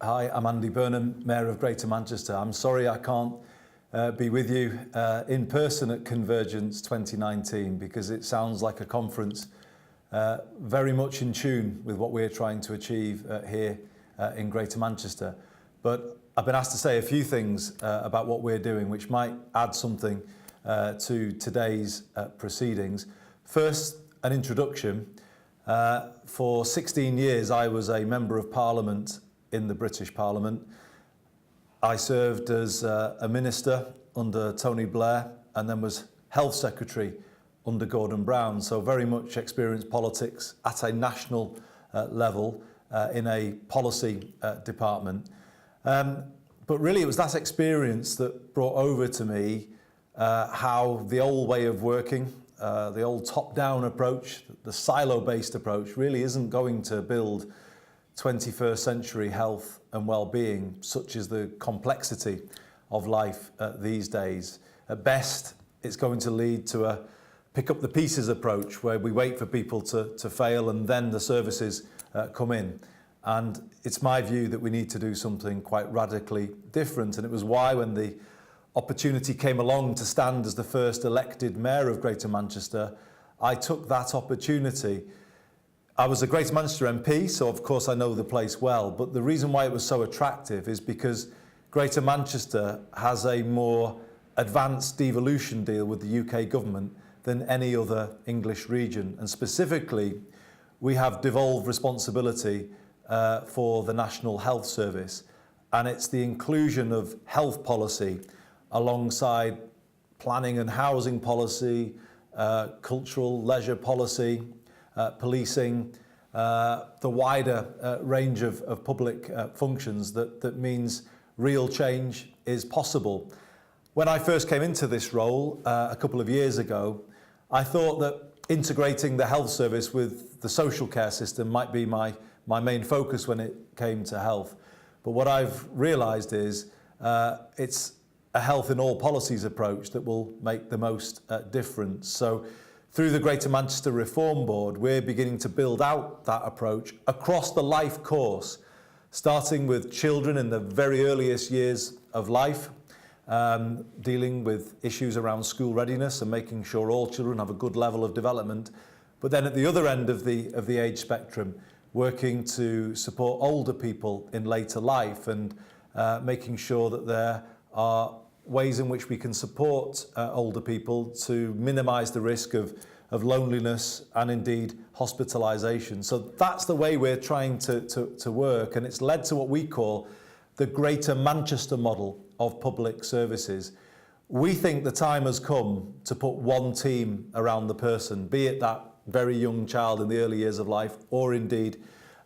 Hi, I'm Andy Burnham, Mayor of Greater Manchester. I'm sorry I can't be with you in person at Convergence 2019 because it sounds like a conference very much in tune with what we're trying to achieve here in Greater Manchester. But I've been asked to say a few things about what we're doing which might add something to today's proceedings. First, an introduction. For 16 years I was a Member of Parliament in the British Parliament. I served as a Minister under Tony Blair and then was Health Secretary under Gordon Brown, so very much experienced politics at a national level in a policy department. But really it was that experience that brought over to me how the old way of working, the old top-down approach, the silo-based approach really isn't going to build 21st century health and well-being, such as the complexity of life these days. At best, it's going to lead to a pick up the pieces approach where we wait for people to fail and then the services come in. And it's my view that we need to do something quite radically different. And it was why when the opportunity came along to stand as the first elected Mayor of Greater Manchester, I took that opportunity. I was a Greater Manchester MP, so of course I know the place well, but the reason why it was so attractive is because Greater Manchester has a more advanced devolution deal with the UK government than any other English region, and specifically we have devolved responsibility for the National Health Service, and it's the inclusion of health policy alongside planning and housing policy, cultural leisure policy, policing, the wider range of public functions that means real change is possible. When I first came into this role a couple of years ago, I thought that integrating the health service with the social care system might be my main focus when it came to health. But what I've realised is it's a health in all policies approach that will make the most difference. So through the Greater Manchester Reform Board, we're beginning to build out that approach across the life course, starting with children in the very earliest years of life, dealing with issues around school readiness and making sure all children have a good level of development. But then at the other end of the age spectrum, working to support older people in later life and making sure that there are ways in which we can support older people to minimise the risk of loneliness and indeed hospitalisation. So that's the way we're trying to work, and it's led to what we call the Greater Manchester model of public services. We think the time has come to put one team around the person, be it that very young child in the early years of life or indeed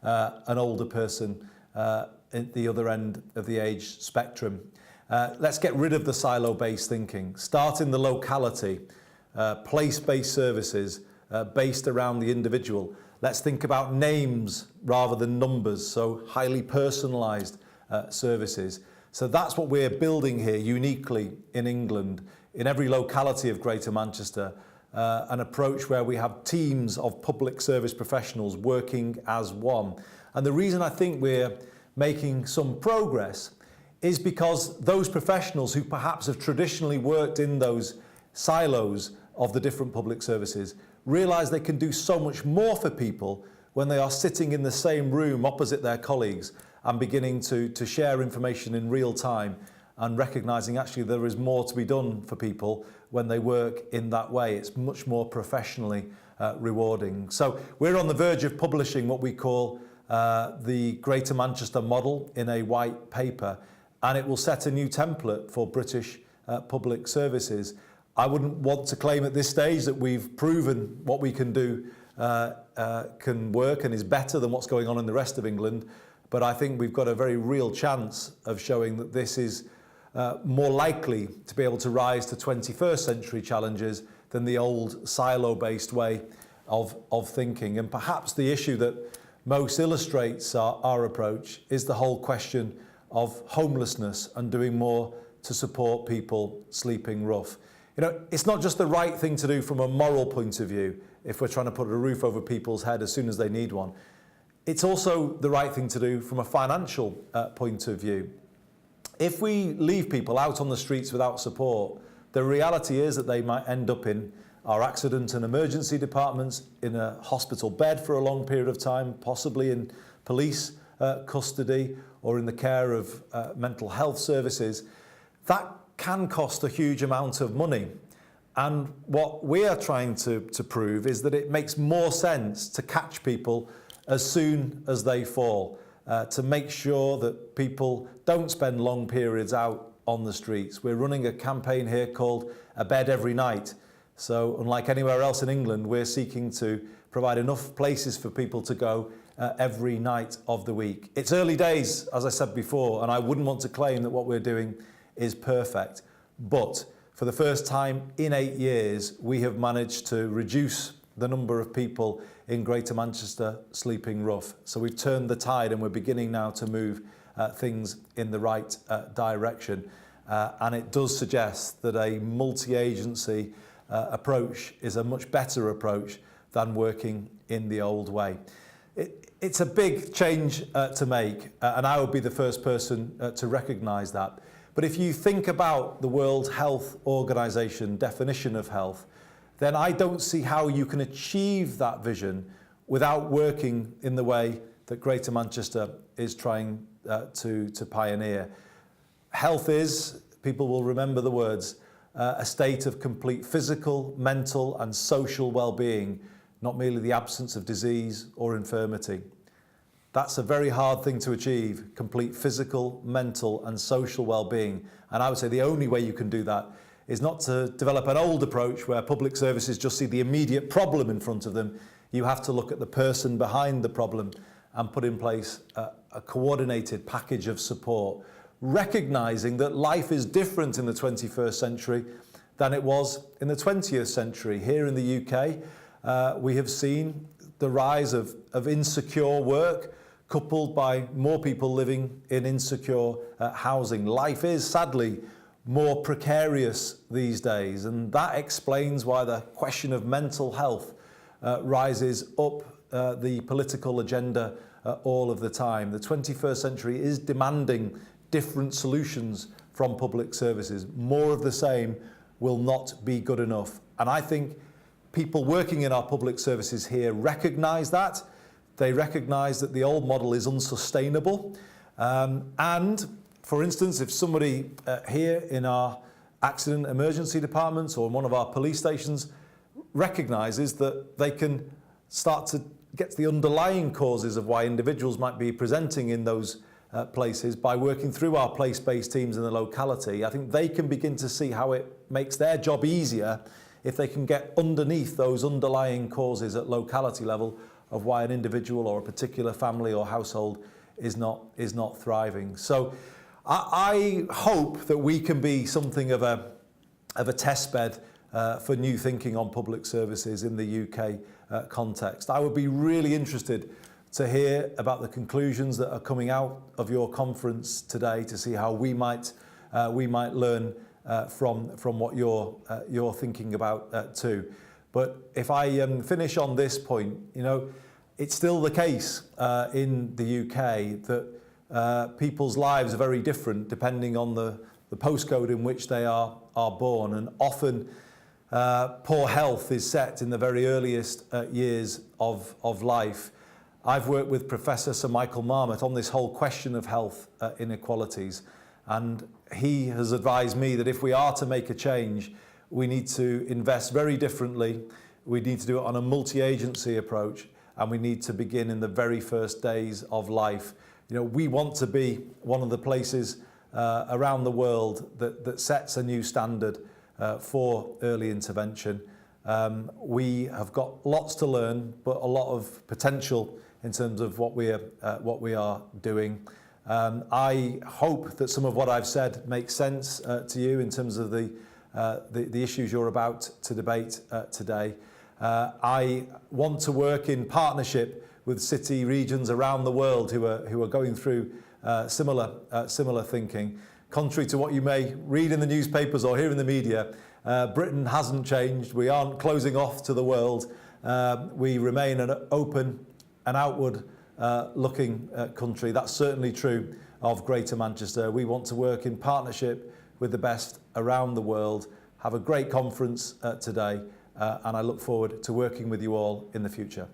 an older person at the other end of the age spectrum. Let's get rid of the silo-based thinking, start in the locality, place-based services based around the individual. Let's think about names rather than numbers, so highly personalised services. So that's what we're building here uniquely in England, in every locality of Greater Manchester, an approach where we have teams of public service professionals working as one. And the reason I think we're making some progress is because those professionals who perhaps have traditionally worked in those silos of the different public services realise they can do so much more for people when they are sitting in the same room opposite their colleagues and beginning to share information in real time and recognising actually there is more to be done for people when they work in that way. It's much more professionally rewarding. So we're on the verge of publishing what we call the Greater Manchester model in a white paper, and it will set a new template for British public services. I wouldn't want to claim at this stage that we've proven what we can do can work and is better than what's going on in the rest of England, but I think we've got a very real chance of showing that this is more likely to be able to rise to 21st century challenges than the old silo-based way of thinking. And perhaps the issue that most illustrates our approach is the whole question of homelessness and doing more to support people sleeping rough. You know, it's not just the right thing to do from a moral point of view if we're trying to put a roof over people's head as soon as they need one. it's also the right thing to do from a financial point of view. If we leave people out on the streets without support, the reality is that they might end up in our accident and emergency departments, in a hospital bed for a long period of time, possibly in police custody or in the care of mental health services. That can cost a huge amount of money. And what we are trying to prove is that it makes more sense to catch people as soon as they fall, to make sure that people don't spend long periods out on the streets. We're running a campaign here called A Bed Every Night. So unlike anywhere else in England, we're seeking to provide enough places for people to go every night of the week. It's early days, as I said before, and I wouldn't want to claim that what we're doing is perfect. But for the first time in 8 years, we have managed to reduce the number of people in Greater Manchester sleeping rough. So we've turned the tide and we're beginning now to move things in the right direction. And it does suggest that a multi-agency approach is a much better approach than working in the old way. It's a big change to make, and I would be the first person to recognise that. But if you think about the World Health Organization definition of health, then I don't see how you can achieve that vision without working in the way that Greater Manchester is trying to pioneer. Health is, people will remember the words, a state of complete physical, mental and social well-being, not merely the absence of disease or infirmity. That's a very hard thing to achieve, complete physical, mental and social well-being. And I would say the only way you can do that is not to develop an old approach where public services just see the immediate problem in front of them. You have to look at the person behind the problem and put in place a coordinated package of support, recognising that life is different in the 21st century than it was in the 20th century. Here in the UK, we have seen the rise of insecure work, coupled by more people living in insecure housing. Life is sadly more precarious these days, and that explains why the question of mental health rises up the political agenda all of the time. The 21st century is demanding different solutions from public services. More of the same will not be good enough. And I think people working in our public services here recognise that. They recognise that the old model is unsustainable. And for instance, if somebody here in our accident emergency departments or in one of our police stations recognises that they can start to get to the underlying causes of why individuals might be presenting in those places by working through our place-based teams in the locality, I think they can begin to see how it makes their job easier if they can get underneath those underlying causes at locality level of why an individual or a particular family or household is not thriving. So I hope that we can be something of a test bed for new thinking on public services in the UK context. I would be really interested to hear about the conclusions that are coming out of your conference today, to see how we might learn from what you're thinking about too. But if I finish on this point, you know, it's still the case in the UK that people's lives are very different depending on the postcode in which they are born, and often poor health is set in the very earliest years of life. I've worked with Professor Sir Michael Marmot on this whole question of health inequalities, and he has advised me that if we are to make a change, we need to invest very differently. We need to do it on a multi-agency approach, and we need to begin in the very first days of life. You know, we want to be one of the places around the world that sets a new standard for early intervention. We have got lots to learn, but a lot of potential in terms of what we are doing. I hope that some of what I've said makes sense to you in terms of the issues you're about to debate today. I want to work in partnership with city regions around the world who are going through similar thinking. Contrary to what you may read in the newspapers or hear in the media, Britain hasn't changed. We aren't closing off to the world. We remain an open and outward looking country. That's certainly true of Greater Manchester. We want to work in partnership with the best around the world. Have a great conference today, and I look forward to working with you all in the future.